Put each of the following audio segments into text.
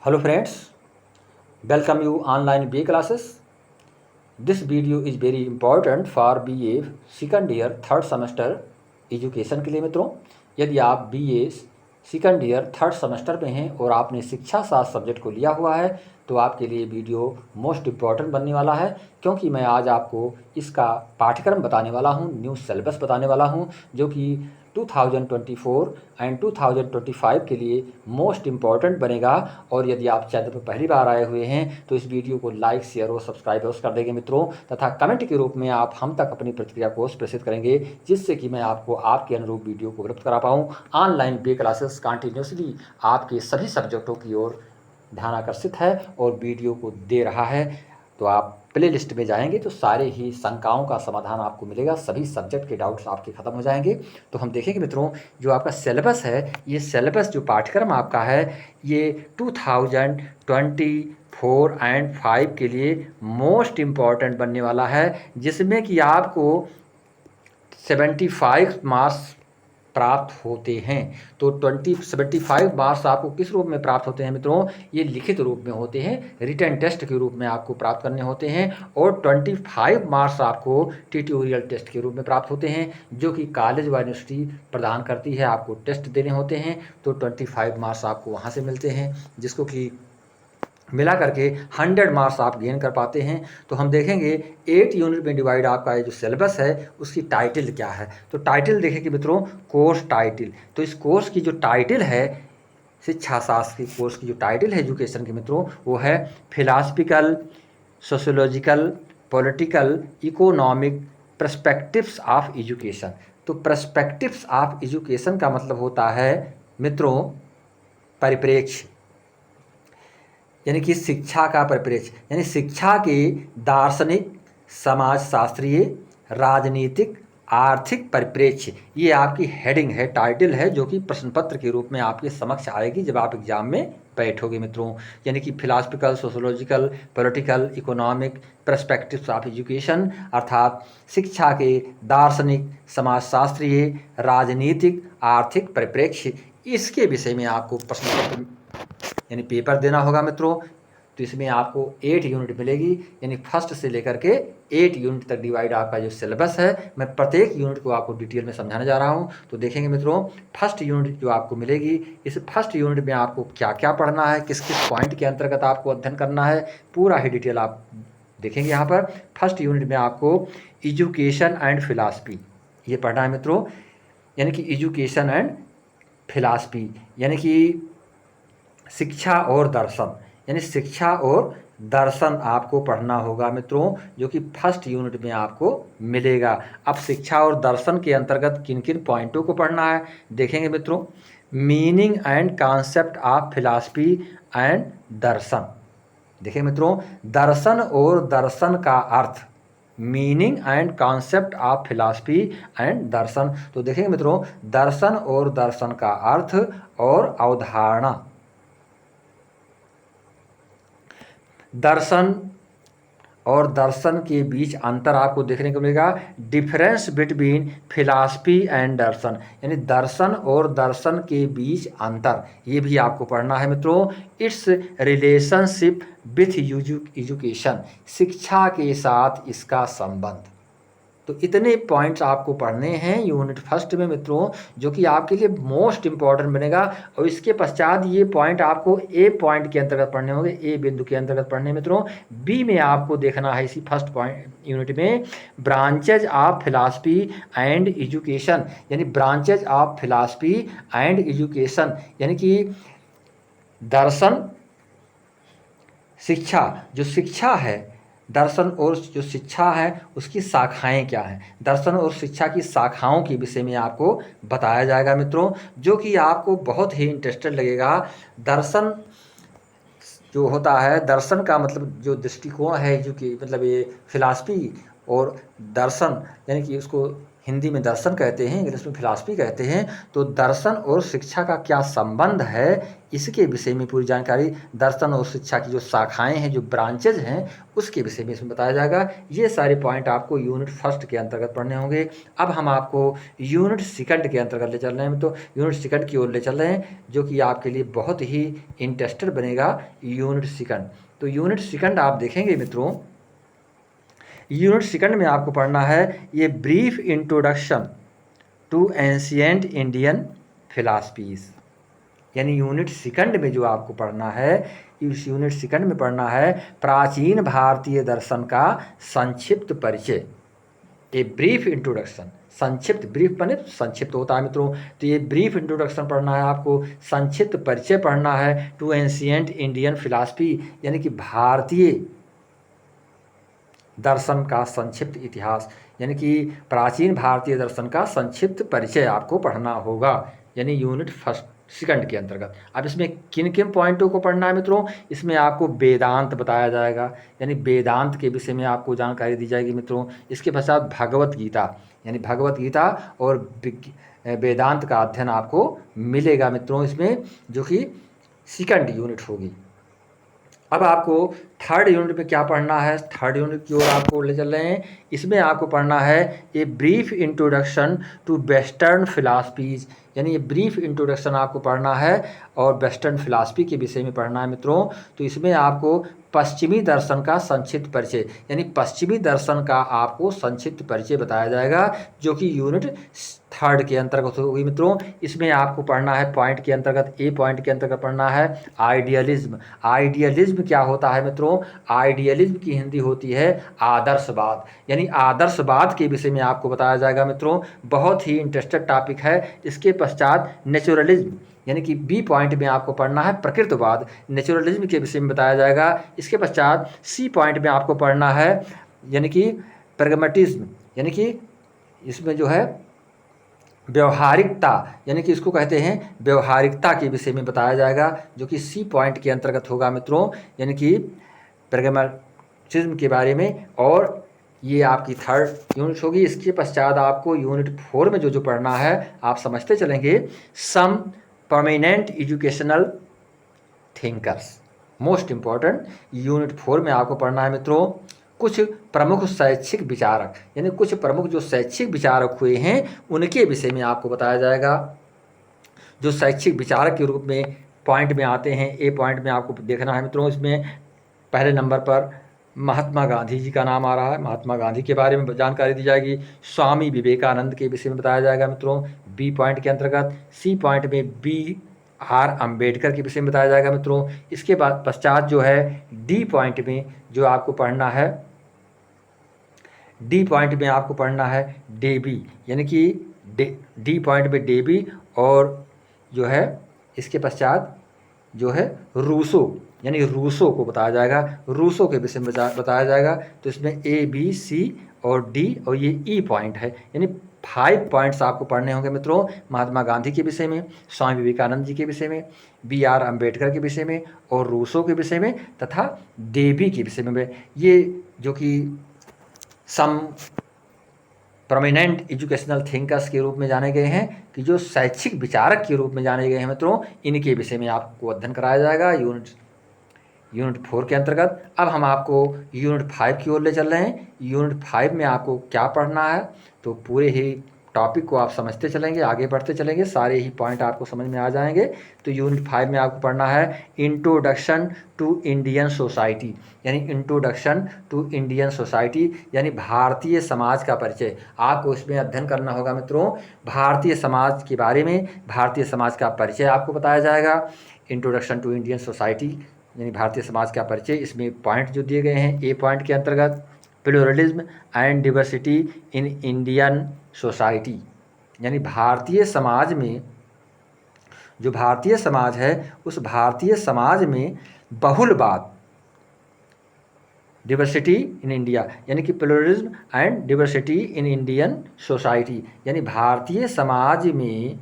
Hello friends, welcome you online BA classes. This video is very important for BA second year third semester education के लिए मित्रों। यदि आप BA second year third semester में हैं और आपने शिक्षा शास्त्र सब्जेक्ट को लिया हुआ है तो आपके लिए वीडियो मोस्ट इम्पॉर्टेंट बनने वाला है, क्योंकि मैं आज आपको इसका पाठ्यक्रम बताने वाला हूं, न्यू सिलेबस बताने वाला हूं, जो कि 2024 एंड 2025 के लिए मोस्ट इम्पॉर्टेंट बनेगा। और यदि आप चैनल पर पहली बार आए हुए हैं तो इस वीडियो को लाइक शेयर और सब्सक्राइब अवश्य कर देंगे मित्रों, तथा कमेंट के रूप में आप हम तक अपनी प्रतिक्रिया को प्रेषित करेंगे, जिससे कि मैं आपको आपके अनुरूप वीडियो को उपलब्ध करा पाऊँ। ऑनलाइन BA क्लासेस कंटिन्यूसली आपके सभी सब्जेक्टों की ओर ध्यान आकर्षित है और वीडियो को दे रहा है। तो आप प्ले लिस्ट में जाएंगे तो सारे ही शंकाओं का समाधान आपको मिलेगा, सभी सब्जेक्ट के डाउट्स आपके ख़त्म हो जाएंगे। तो हम देखेंगे मित्रों, जो आपका सिलेबस है, ये सिलेबस जो पाठ्यक्रम आपका है, ये 2024 एंड 5 के लिए मोस्ट इम्पॉर्टेंट बनने वाला है, जिसमें कि आपको 75 मार्क्स प्राप्त होते हैं। तो 75 मार्क्स आपको किस रूप में प्राप्त होते हैं मित्रों? ये लिखित रूप में होते हैं, रिटन टेस्ट के रूप में आपको प्राप्त करने होते हैं, और 25 मार्क्स आपको ट्यूटोरियल टेस्ट के रूप में प्राप्त होते हैं, जो कि कॉलेज व यूनिवर्सिटी प्रदान करती है। आपको टेस्ट देने होते हैं, तो 25 मार्क्स आपको वहाँ से मिलते हैं, जिसको कि मिला करके 100 मार्क्स आप गेन कर पाते हैं। तो हम देखेंगे 8 यूनिट में डिवाइड आपका ये जो सिलेबस है उसकी टाइटल क्या है। तो टाइटल देखेंगे मित्रों, कोर्स टाइटल। तो इस कोर्स की जो टाइटल है, शिक्षा शास्त्र की कोर्स की जो टाइटल है एजुकेशन की मित्रों, वो है philosophical, sociological, political, economic perspectives of education. तो पर्सपेक्टिव्स ऑफ एजुकेशन का मतलब होता है मित्रों परिप्रेक्ष्य, यानी कि शिक्षा का परिप्रेक्ष्य, यानी शिक्षा के दार्शनिक, समाजशास्त्रीय, राजनीतिक, आर्थिक परिप्रेक्ष्य। ये आपकी हेडिंग है, टाइटल है, जो कि प्रश्न पत्र के रूप में आपके समक्ष आएगी जब आप एग्जाम में बैठोगे मित्रों। यानी कि philosophical, sociological, political, economic perspectives of education, अर्थात शिक्षा के दार्शनिक, समाजशास्त्रीय, राजनीतिक, आर्थिक परिप्रेक्ष्य, इसके विषय में आपको प्रश्न पत्र यानी पेपर देना होगा मित्रों। तो इसमें आपको 8 यूनिट मिलेगी, यानी फर्स्ट से लेकर के 8 यूनिट तक डिवाइड आपका जो सिलेबस है, मैं प्रत्येक यूनिट को आपको डिटेल में समझाने जा रहा हूं। तो देखेंगे मित्रों, फर्स्ट यूनिट जो आपको मिलेगी, इस फर्स्ट यूनिट में आपको क्या क्या पढ़ना है, किस किस पॉइंट के अंतर्गत आपको अध्ययन करना है, पूरा ही डिटेल आप देखेंगे यहाँ पर। फर्स्ट यूनिट में आपको एजुकेशन एंड फिलासफी ये पढ़ना है मित्रों, यानी कि एजुकेशन एंड फिलासफी, यानी कि शिक्षा और दर्शन, यानी शिक्षा और दर्शन आपको पढ़ना होगा मित्रों, जो कि फर्स्ट यूनिट में आपको मिलेगा। अब शिक्षा और दर्शन के अंतर्गत किन किन पॉइंटों को पढ़ना है देखेंगे मित्रों। Meaning and concept of philosophy and दर्शन। देखिए मित्रों, दर्शन और दर्शन का अर्थ, meaning and concept of philosophy and दर्शन। तो देखेंगे मित्रों, दर्शन और दर्शन का अर्थ और अवधारणा। दर्शन और दर्शन के बीच अंतर आपको देखने को मिलेगा, डिफरेंस बिटवीन फिलॉसफी एंड दर्शन, यानी दर्शन और दर्शन के बीच अंतर, ये भी आपको पढ़ना है मित्रों। इट्स रिलेशनशिप विथ एजुकेशन, शिक्षा के साथ इसका संबंध। तो इतने पॉइंट्स आपको पढ़ने हैं यूनिट फर्स्ट में मित्रों, जो कि आपके लिए मोस्ट इंपॉर्टेंट बनेगा। और इसके पश्चात ये पॉइंट आपको ए पॉइंट के अंतर्गत पढ़ने होंगे, ए बिंदु के अंतर्गत पढ़ने मित्रों। बी में आपको देखना है इसी फर्स्ट पॉइंट यूनिट में, branches of philosophy and education, यानी branches of philosophy and education, यानी कि दर्शन, शिक्षा, जो शिक्षा है, दर्शन और जो शिक्षा है उसकी शाखाएं क्या हैं, दर्शन और शिक्षा की शाखाओं के विषय में आपको बताया जाएगा मित्रों, जो कि आपको बहुत ही इंटरेस्टेड लगेगा। दर्शन जो होता है, दर्शन का मतलब जो दृष्टिकोण है, जो कि मतलब ये फिलॉसफी और दर्शन, यानी कि उसको हिंदी में दर्शन कहते हैं, इंग्लिश में फिलॉसफी कहते हैं। तो दर्शन और शिक्षा का क्या संबंध है, इसके विषय में पूरी जानकारी, दर्शन और शिक्षा की जो शाखाएं हैं, जो ब्रांचेज हैं, उसके विषय में इसमें बताया जाएगा। ये सारे पॉइंट आपको यूनिट फर्स्ट के अंतर्गत पढ़ने होंगे। अब हम आपको यूनिट सेकंड के अंतर्गत ले चल रहे हैं, तो यूनिट सेकंड की ओर ले चल रहे हैं, जो कि आपके लिए बहुत ही इंटरेस्टेड बनेगा यूनिट सेकंड। तो यूनिट सेकंड आप देखेंगे मित्रों, यूनिट सेकंड में आपको पढ़ना है ये brief introduction to ancient Indian philosophies. यानी यूनिट सेकंड में जो आपको पढ़ना है, इस यूनिट सेकंड में पढ़ना है प्राचीन भारतीय दर्शन का संक्षिप्त परिचय। ए ब्रीफ इंट्रोडक्शन, संक्षिप्त, ब्रीफ बने संक्षिप्त होता है मित्रों, तो ये ब्रीफ इंट्रोडक्शन पढ़ना है आपको, संक्षिप्त परिचय पढ़ना है टू एंशिएंट इंडियन फिलॉसफी, यानी कि भारतीय दर्शन का संक्षिप्त इतिहास, यानी कि प्राचीन भारतीय दर्शन का संक्षिप्त परिचय आपको पढ़ना होगा, यानी यूनिट फर्स्ट सेकंड के अंतर्गत। अब इसमें किन किन पॉइंटों को पढ़ना है मित्रों, इसमें आपको वेदांत बताया जाएगा, यानी वेदांत के विषय में आपको जानकारी दी जाएगी मित्रों। इसके पश्चात भगवत गीता, यानी भगवत गीता और वेदांत का अध्ययन आपको मिलेगा मित्रों इसमें, जो कि सेकंड यूनिट होगी। अब आपको थर्ड यूनिट में क्या पढ़ना है, थर्ड यूनिट की ओर आपको ले चल रहे हैं। इसमें आपको पढ़ना है a brief introduction to western philosophies, यानी ये ब्रीफ इंट्रोडक्शन आपको पढ़ना है और वेस्टर्न फिलॉसफी के विषय में पढ़ना है मित्रों। तो इसमें आपको पश्चिमी दर्शन का संक्षिप्त परिचय, यानी पश्चिमी दर्शन का आपको संक्षिप्त परिचय बताया जाएगा, जो कि यूनिट थर्ड के अंतर्गत होगी मित्रों। इसमें आपको पढ़ना है पॉइंट के अंतर्गत, ए पॉइंट के अंतर्गत पढ़ना है आइडियलिज्म। आइडियलिज्म क्या होता है मित्रों, आइडियलिज्म की हिंदी होती है आदर्शवाद, यानी आदर्शवाद के विषय में आपको बताया जाएगा मित्रों। बहुत ही इंटरेस्टेड टॉपिक है। इसके पश्चात नेचुरलिज्म, यानी कि बी पॉइंट में आपको पढ़ना है प्रकृतिवाद, नेचुरलिज्म के विषय में बताया जाएगा। इसके पश्चात सी पॉइंट में आपको पढ़ना है यानी कि प्रैग्मेटिज्म, यानी कि इसमें जो है व्यवहारिकता, यानी कि इसको कहते हैं व्यवहारिकता के विषय में बताया जाएगा, जो कि सी पॉइंट के अंतर्गत होगा मित्रों, यानी कि प्रैग्मेटिज्म के बारे में। और ये आपकी थर्ड यूनिट होगी। इसके पश्चात आपको यूनिट 4 में जो पढ़ना है आप समझते चलेंगे, some permanent educational thinkers, most important. Unit 4 में आपको पढ़ना है मित्रों कुछ प्रमुख शैक्षिक विचारक, यानी कुछ प्रमुख जो शैक्षिक विचारक हुए हैं उनके विषय में आपको बताया जाएगा। जो शैक्षिक विचारक के रूप में पॉइंट में आते हैं, ए पॉइंट में आपको देखना है मित्रों। इसमें पहले नंबर पर महात्मा गांधी जी का नाम आ रहा है, महात्मा गांधी के बारे में जानकारी दी जाएगी। स्वामी विवेकानंद के विषय में बताया जाएगा मित्रों, बी पॉइंट के अंतर्गत। सी पॉइंट में BR अम्बेडकर के विषय में बताया जाएगा मित्रों। इसके बाद पश्चात जो है डी पॉइंट में जो आपको पढ़ना है, डी पॉइंट में आपको पढ़ना है डेबी, यानी कि डी पॉइंट में डेबी, और जो है इसके पश्चात जो है रूसो, यानी रूसो को बताया जाएगा, रूसो के विषय में बताया जाएगा। तो इसमें ABC और D और ये E पॉइंट है, यानी 5 पॉइंट्स आपको पढ़ने होंगे मित्रों। महात्मा गांधी के विषय में, स्वामी विवेकानंद जी के विषय में, BR अम्बेडकर के विषय में और रूसो के विषय में तथा डेबी के विषय में। ये जो कि सम प्रोमिनेंट एजुकेशनल थिंकर्स के रूप में जाने गए हैं, कि जो शैक्षिक विचारक के रूप में जाने गए हैं मित्रों, इनके विषय में आपको अध्ययन कराया जाएगा यूनिट 4 के अंतर्गत। अब हम आपको यूनिट 5 की ओर ले चल रहे हैं। यूनिट 5 में आपको क्या पढ़ना है, तो पूरे ही टॉपिक को आप समझते चलेंगे, आगे बढ़ते चलेंगे, सारे ही पॉइंट आपको समझ में आ जाएंगे। तो यूनिट 5 में आपको पढ़ना है इंट्रोडक्शन टू इंडियन सोसाइटी, यानी इंट्रोडक्शन टू इंडियन सोसाइटी, यानी भारतीय समाज का परिचय। आपको इसमें अध्ययन करना होगा मित्रों, भारतीय समाज के बारे में, भारतीय समाज का परिचय आपको बताया जाएगा। इंट्रोडक्शन टू इंडियन सोसाइटी यानी भारतीय समाज का परिचय। इसमें पॉइंट जो दिए गए हैं, ए पॉइंट के अंतर्गत pluralism and diversity in Indian society, यानी भारतीय समाज में, जो भारतीय समाज है उस भारतीय समाज में बहुलवाद, डिवर्सिटी इन इंडिया, यानी कि pluralism and diversity in Indian society, यानी भारतीय समाज में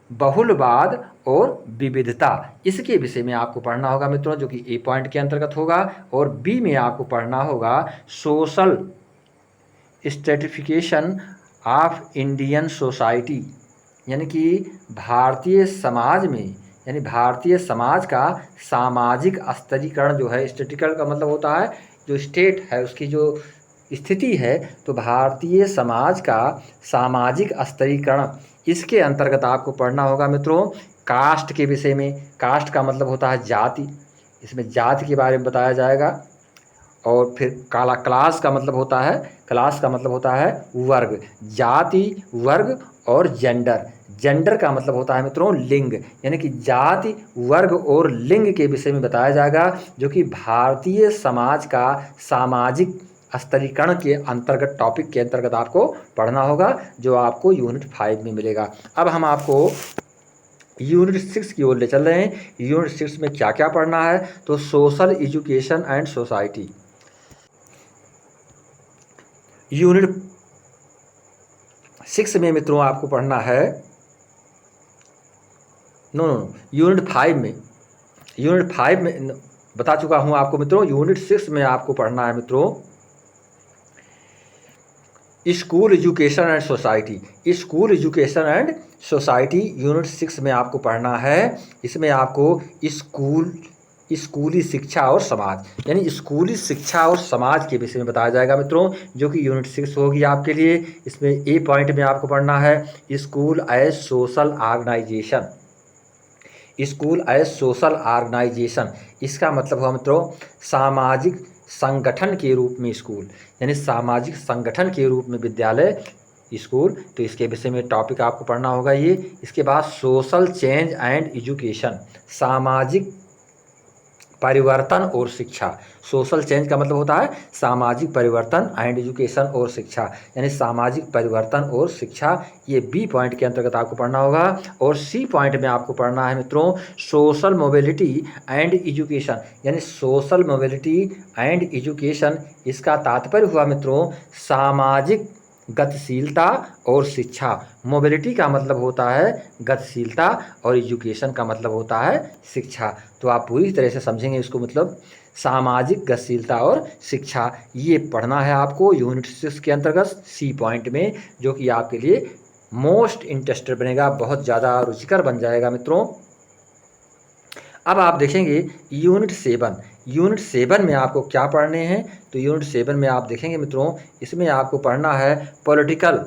बहुलवाद और विविधता, इसके विषय में आपको पढ़ना होगा मित्रों, जो कि ए पॉइंट के अंतर्गत होगा। और बी में आपको पढ़ना होगा social stratification of Indian society, यानी कि भारतीय समाज में, यानी भारतीय समाज का सामाजिक स्तरीकरण जो है, स्टैटिकल का मतलब होता है जो स्टेट है उसकी जो स्थिति है, तो भारतीय समाज का सामाजिक स्तरीकरण, इसके अंतर्गत आपको पढ़ना होगा मित्रों कास्ट के विषय में। कास्ट का मतलब होता है जाति, इसमें जाति के बारे में बताया जाएगा। और फिर क्लास का मतलब होता है, क्लास का मतलब होता है वर्ग, जाति, वर्ग और जेंडर। जेंडर का मतलब होता है मित्रों लिंग, यानी कि जाति, वर्ग और लिंग के विषय में बताया जाएगा, जो कि भारतीय समाज का सामाजिक स्तरीकरण के अंतर्गत, टॉपिक के अंतर्गत आपको पढ़ना होगा, जो आपको यूनिट 5 में मिलेगा। अब हम आपको यूनिट 6 की ओर ले चल रहे हैं। यूनिट 6 में क्या क्या पढ़ना है, तो social education and society. Unit 6 में मित्रों आपको पढ़ना है, यूनिट 5 में, यूनिट 5 में बता चुका हूं आपको मित्रों। यूनिट 6 में आपको पढ़ना है मित्रों school education and society. School education and society unit 6 में आपको पढ़ना है। इसमें आपको स्कूली शिक्षा और समाज, यानी स्कूली शिक्षा और समाज के विषय में बताया जाएगा मित्रों, जो कि यूनिट 6 होगी आपके लिए। इसमें ए पॉइंट में आपको पढ़ना है school as social organisation. School as social organisation, इसका मतलब हुआ मित्रों सामाजिक संगठन के रूप में स्कूल, यानी सामाजिक संगठन के रूप में विद्यालय, स्कूल। तो इसके विषय में टॉपिक आपको पढ़ना होगा ये। इसके बाद सोशल चेंज एंड एजुकेशन, सामाजिक परिवर्तन और शिक्षा। सोशल चेंज का मतलब होता है सामाजिक परिवर्तन एंड एजुकेशन और शिक्षा, यानी सामाजिक परिवर्तन और शिक्षा। ये बी पॉइंट के अंतर्गत आपको पढ़ना होगा। और सी पॉइंट में आपको पढ़ना है मित्रों सोशल मोबिलिटी एंड एजुकेशन, यानी सोशल मोबिलिटी एंड एजुकेशन। इसका तात्पर्य हुआ मित्रों सामाजिक गतिशीलता और शिक्षा। मोबिलिटी का मतलब होता है गतिशीलता और एजुकेशन का मतलब होता है शिक्षा। तो आप पूरी तरह से समझेंगे इसको, मतलब सामाजिक गतिशीलता और शिक्षा, ये पढ़ना है आपको यूनिट 6 के अंतर्गत सी पॉइंट में, जो कि आपके लिए मोस्ट इंटरेस्टेड बनेगा, बहुत ज़्यादा रुचिकर बन जाएगा मित्रों। अब आप देखेंगे यूनिट 7। यूनिट 7 में आपको क्या पढ़ने हैं, तो यूनिट 7 में आप देखेंगे मित्रों इसमें आपको पढ़ना है पॉलिटिकल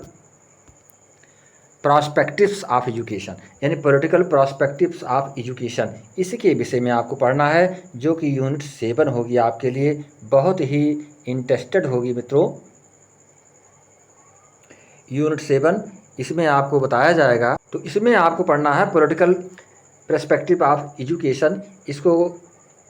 प्रॉस्पेक्टिव्स ऑफ एजुकेशन, यानी पॉलिटिकल प्रॉस्पेक्टिव्स ऑफ एजुकेशन। इसके विषय में आपको पढ़ना है, जो कि यूनिट 7 होगी आपके लिए, बहुत ही इंटरेस्टेड होगी मित्रों। यूनिट 7 इसमें आपको बताया जाएगा, तो इसमें आपको पढ़ना है पॉलिटिकल पर्सपेक्टिव ऑफ एजुकेशन। इसको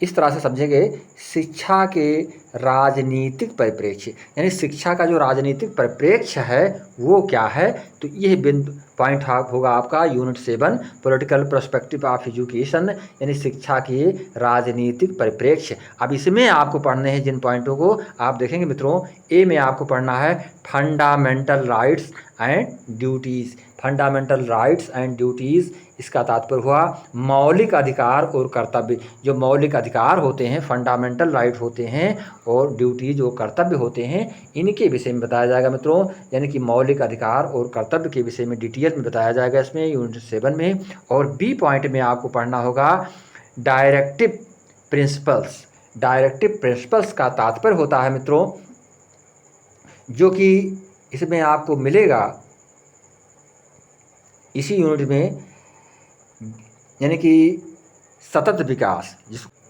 इस तरह से समझेंगे शिक्षा के राजनीतिक परिप्रेक्ष्य, यानी शिक्षा का जो राजनीतिक परिप्रेक्ष्य है वो क्या है, तो यह बिंदु पॉइंट होगा आपका unit 7 political perspective of education, यानी शिक्षा के राजनीतिक परिप्रेक्ष्य। अब इसमें आपको पढ़ने हैं जिन पॉइंटों को आप देखेंगे मित्रों, ए में आपको पढ़ना है fundamental rights and duties. Fundamental rights and duties, इसका तात्पर्य हुआ मौलिक अधिकार और कर्तव्य। जो मौलिक अधिकार होते हैं, फंडामेंटल राइट होते हैं, और ड्यूटी जो कर्तव्य होते हैं, इनके विषय में बताया जाएगा मित्रों, यानी कि मौलिक अधिकार और कर्तव्य के विषय में डिटेल में बताया जाएगा इसमें यूनिट 7 में। और बी पॉइंट में आपको पढ़ना होगा डायरेक्टिव प्रिंसिपल्स। डायरेक्टिव प्रिंसिपल्स का तात्पर्य होता है मित्रों, जो कि इसमें आपको मिलेगा इसी यूनिट में, यानी कि सतत विकास,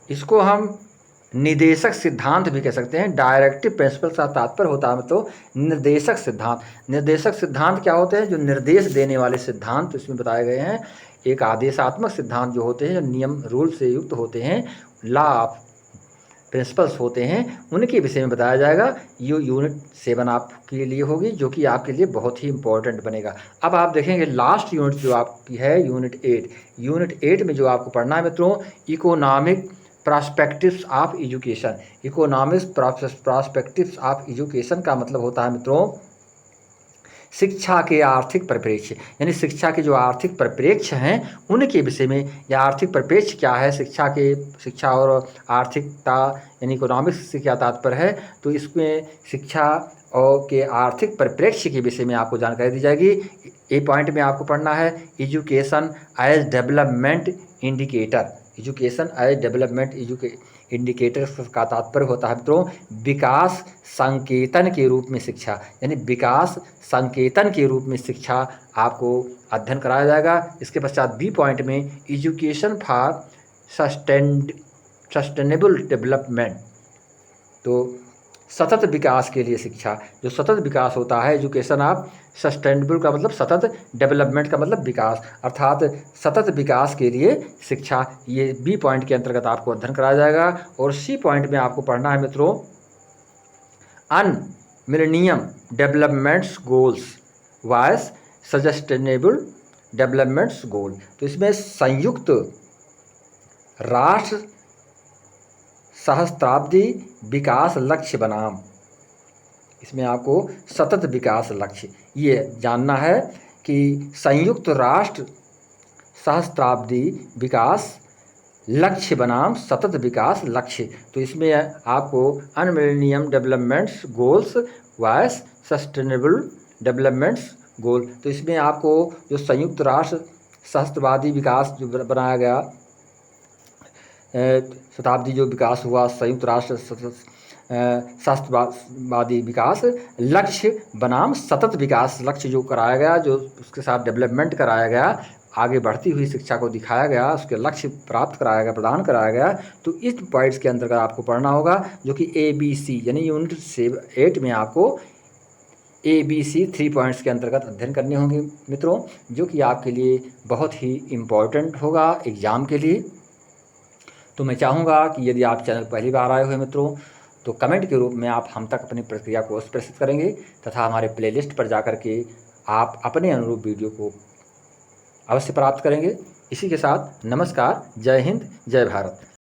इसको हम निर्देशक सिद्धांत भी कह सकते हैं। डायरेक्टिव प्रिंसिपल का तात्पर्य होता है मतलब निर्देशक सिद्धांत। निर्देशक सिद्धांत क्या होते हैं, जो निर्देश देने वाले सिद्धांत इसमें बताए गए हैं। एक आदेशात्मक सिद्धांत जो होते हैं, जो नियम रूल से युक्त होते हैं, लॉ ऑफ प्रिंसिपल्स होते हैं, उनके विषय में बताया जाएगा। ये यूनिट 7 आपके लिए होगी, जो कि आपके लिए बहुत ही इंपॉर्टेंट बनेगा। अब आप देखेंगे लास्ट यूनिट जो आपकी है यूनिट 8। यूनिट 8 में जो आपको पढ़ना है मित्रों economic prospectives of education. Economics prospectives of education का मतलब होता है मित्रों शिक्षा के आर्थिक परिप्रेक्ष्य, यानी शिक्षा के जो आर्थिक परिप्रेक्ष्य हैं उनके विषय में, या आर्थिक परिप्रेक्ष्य क्या है शिक्षा और आर्थिकता, यानी इकोनॉमिक्स से क्या तात्पर्य है, तो इसमें शिक्षा और के आर्थिक परिप्रेक्ष्य के विषय में आपको जानकारी दी जाएगी। ए पॉइंट में आपको पढ़ना है education as development indicator. Education as development indicator का तात्पर्य होता है मित्रों विकास संकेतन के रूप में शिक्षा, यानी विकास संकेतन के रूप में शिक्षा आपको अध्ययन कराया जाएगा। इसके पश्चात बी पॉइंट में एजुकेशन फॉर सस्टेनेबल डेवलपमेंट, तो सतत विकास के लिए शिक्षा। जो सतत विकास होता है एजुकेशन ऑफ सस्टेनेबल का मतलब सतत, डेवलपमेंट का मतलब विकास, अर्थात सतत विकास के लिए शिक्षा, ये बी पॉइंट के अंतर्गत आपको अध्ययन कराया जाएगा। और सी पॉइंट में आपको पढ़ना है मित्रों UN millennium developments goals wise sustainable developments goal. तो इसमें संयुक्त राष्ट्र सहस्त्राब्दी विकास लक्ष्य बनाम, इसमें आपको सतत विकास लक्ष्य ये जानना है कि संयुक्त राष्ट्र सहस्त्राब्दी विकास लक्ष्य बनाम सतत विकास लक्ष्य। तो इसमें आपको UN millennium developments goals wise sustainable developments goal, तो इसमें आपको जो संयुक्त राष्ट्र सहस्त्रवादी विकास जो बनाया गया, शताब्दी जो विकास हुआ संयुक्त राष्ट्र सहस्त्रवादी विकास लक्ष्य बनाम सतत विकास लक्ष्य जो कराया गया, जो उसके साथ डेवलपमेंट कराया गया, आगे बढ़ती हुई शिक्षा को दिखाया गया, उसके लक्ष्य प्राप्त कराया गया, प्रदान कराया गया। तो इस पॉइंट्स के अंतर्गत आपको पढ़ना होगा जो कि ABC यानी यूनिट 8 में आपको ABC 3 पॉइंट्स के अंतर्गत अध्ययन करने होंगे मित्रों, जो कि आपके लिए बहुत ही इम्पॉर्टेंट होगा एग्ज़ाम के लिए। तो मैं चाहूँगा कि यदि आप चैनल पहली बार आए हुए मित्रों तो कमेंट के रूप में आप हम तक अपनी प्रतिक्रिया को प्रेषित करेंगे तथा हमारे प्लेलिस्ट पर जाकर के आप अपने अनुरूप वीडियो को अवश्य प्राप्त करेंगे। इसी के साथ नमस्कार, जय हिंद, जय भारत।